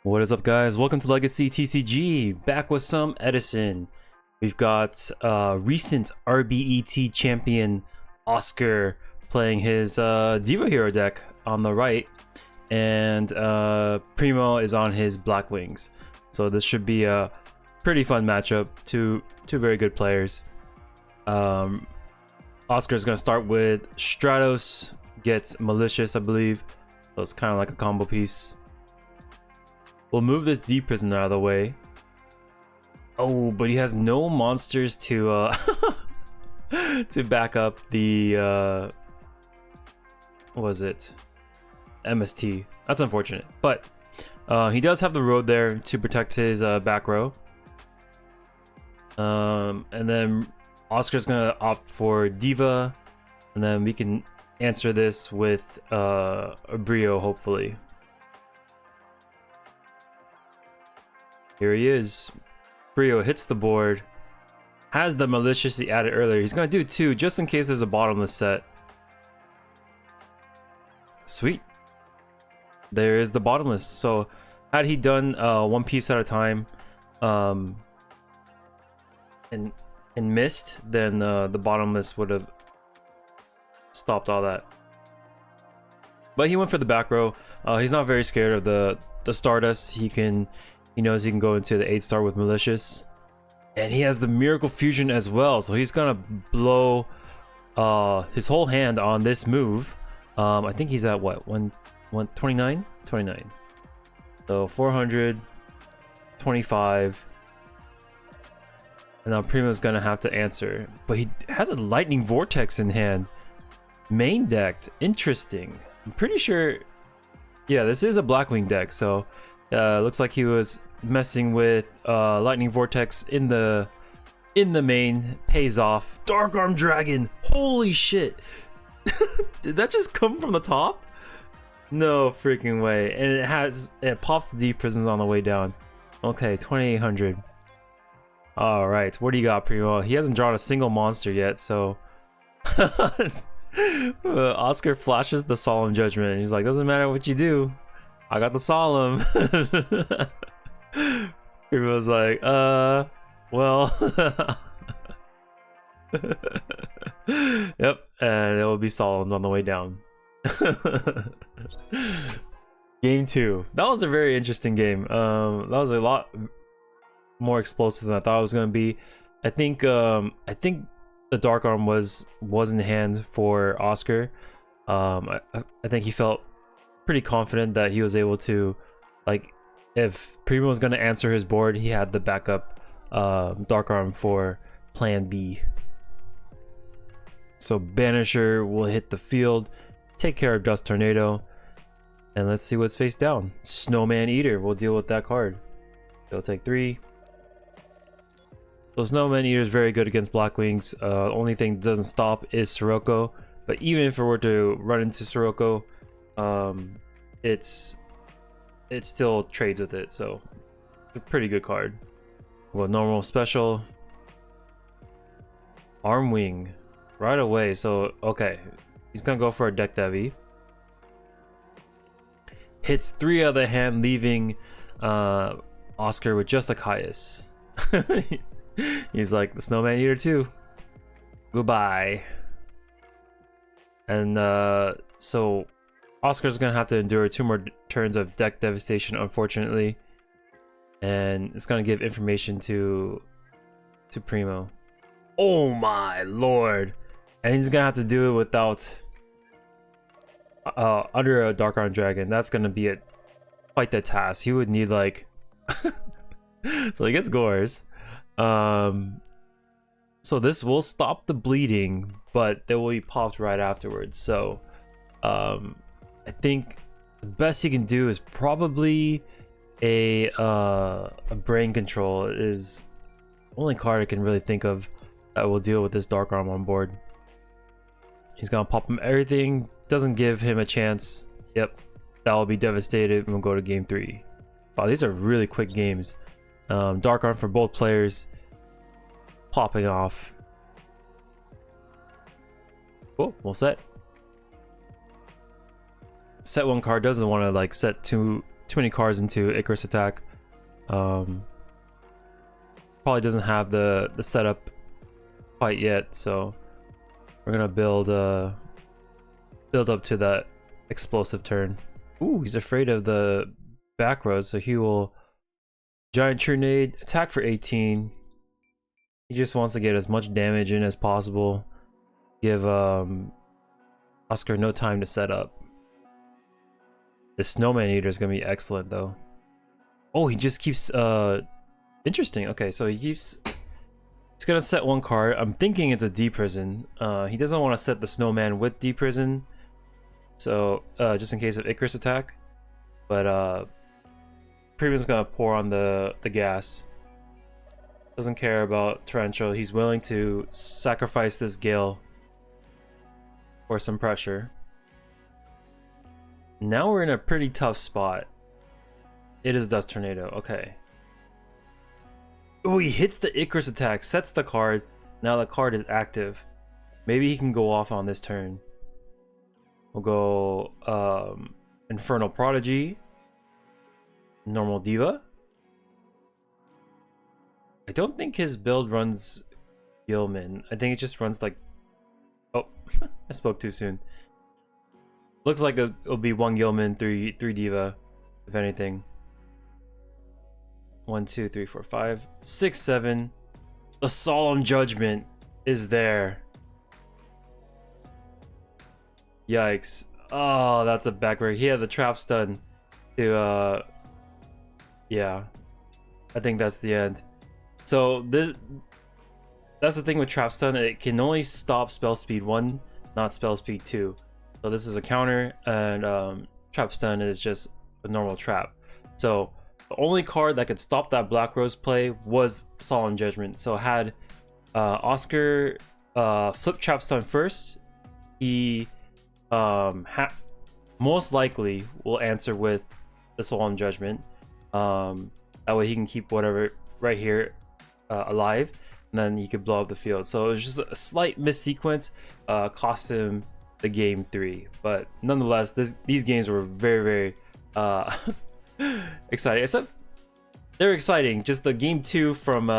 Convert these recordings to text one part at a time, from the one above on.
What is up, guys? Welcome to Legacy TCG. Back with some Edison. We've got recent RBET champion Oscar playing his Diva hero deck on the right, and Primo is on his Blackwings. So this should be a pretty fun matchup. Two very good players. Oscar is going to start with Stratos, gets Malicious, I believe. So it's kind of like a combo piece. We'll move this deep prison out of the way. Oh, but he has no monsters to to back up the what was it? MST. That's unfortunate. But he does have the road there to protect his back row. And then Oscar's gonna opt for Diva, and then we can answer this with a Brio, hopefully. Here he is. Brio hits the board. Has the Malicious he added earlier. He's gonna do two just in case there's a bottomless set. Sweet. There is the bottomless. So had he done one piece at a time and missed, then the bottomless would have stopped all that. But he went for the back row. He's not very scared of the Stardust. He knows he can go into the 8-star with Malicious. And he has the Miracle Fusion as well. So he's gonna blow his whole hand on this move. I think he's at what? 129? 29. So 425. And now Primo's gonna have to answer. But he has a Lightning Vortex in hand. Main decked. Interesting. I'm pretty sure. Yeah, this is a Blackwing deck. So looks like he was messing with Lightning Vortex in the main. Pays off. Dark Arm Dragon. Holy shit. Did that just come from the top? No freaking way. And it pops the deep prisons on the way down. Okay, 2800. All right, what do you got, Primo? He hasn't drawn a single monster yet, so Oscar flashes the Solemn Judgment. He's like, doesn't matter what you do, I got the Solemn. Primo's like, well. Yep, and it will be Solemn on the way down. Game 2. That was a very interesting game. That was a lot more explosive than I thought it was going to be. I think the Dark Arm was in hand for Oscar. I think he felt pretty confident that he was able to, like, if Primo was going to answer his board, he had the backup Dark Arm for plan B. So Banisher will hit the field, take care of Dust Tornado, and let's see what's face down. Snowman Eater will deal with that card. They'll take 3. So Snowman Eater is very good against Blackwings. Only thing that doesn't stop is Sirocco. But even if it were to run into Sirocco, it still trades with it. So it's a pretty good card. Well, normal, special, Arm Wing right away. So okay, he's gonna go for a deck Devi. Hits 3 out of the hand, leaving Oscar with just a Caius. He's like, the Snowman Eater too. Goodbye. And so Oscar's gonna have to endure 2 more turns of deck devastation, unfortunately. And it's gonna give information to Primo. Oh my lord. And he's gonna have to do it without under a Dark Arm Dragon. That's gonna be quite the task. He would need, like, so he gets Gores. So this will stop the bleeding, but they will be popped right afterwards. So I think the best he can do is probably a Brain Control. Is the only card I can really think of that will deal with this Dark Arm on board. He's gonna pop him everything, doesn't give him a chance. Yep, that will be devastated, and we'll go to game 3. Wow, these are really quick games. Dark Arm for both players popping off. Cool, we'll set 1 card. Doesn't want to, like, set too too many cards into Icarus attack. Probably doesn't have the setup quite yet, so we're gonna build up to that explosive turn. Ooh, he's afraid of the back rows, so he will giant Trinade, attack for 18. He just wants to get as much damage in as possible. Give Oscar no time to set up. The Snowman Eater is gonna be excellent though. Oh, he just keeps interesting. Okay, so he's gonna set one card. I'm thinking it's a D-Prison. He doesn't want to set the Snowman with D-Prison, so just in case of Icarus attack. But Prison's gonna pour on the gas. Doesn't care about Torrential. He's willing to sacrifice this Gale for some pressure. Now we're in a pretty tough spot. It is Dust Tornado. Okay. Oh, he hits the Icarus attack, sets the card. Now the card is active. Maybe he can go off on this turn. We'll go Infernal Prodigy. Normal Diva. I don't think his build runs Gilman. I think it just runs like... Oh, I spoke too soon. Looks like it'll be 1 Gilman, 3 Diva, if anything. 1, 2, 3, 4, 5, 6, 7. The Solemn Judgment is there. Yikes. Oh, that's a backbreak. He had the trap stun to yeah. I think that's the end. So that's the thing with trap stun. It can only stop spell speed 1, not spell speed 2. So this is a counter, and trap stun is just a normal trap. So the only card that could stop that Black Rose play was Solemn Judgment. So had Oscar flip trap stun first, he most likely will answer with the Solemn Judgment. That way he can keep whatever right here alive, and then he could blow up the field. So it was just a slight missequence, cost him the game 3. But nonetheless, these games were very exciting. Except they're exciting. Just the game 2 from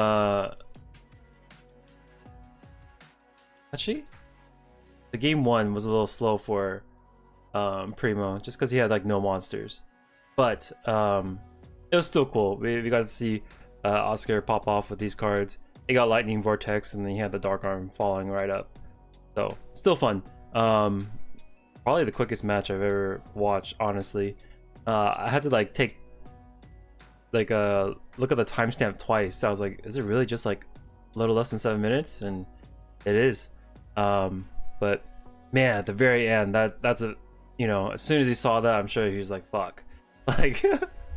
actually the game 1 was a little slow for Primo, just because he had like no monsters. But it was still cool. We got to see Oscar pop off with these cards. He got Lightning Vortex, and then he had the Dark Arm falling right up. So still fun. Probably the quickest match I've ever watched, honestly. I had to like take like a look at the timestamp twice. I was like, is it really just like a little less than 7 minutes? And it is. But man, at the very end, that's a, you know, as soon as he saw that, I'm sure he was like, fuck, like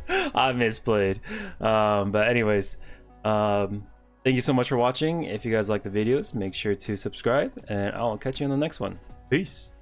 I misplayed. But anyways, thank you so much for watching. If you guys like the videos, make sure to subscribe, and I'll catch you in the next one. Peace.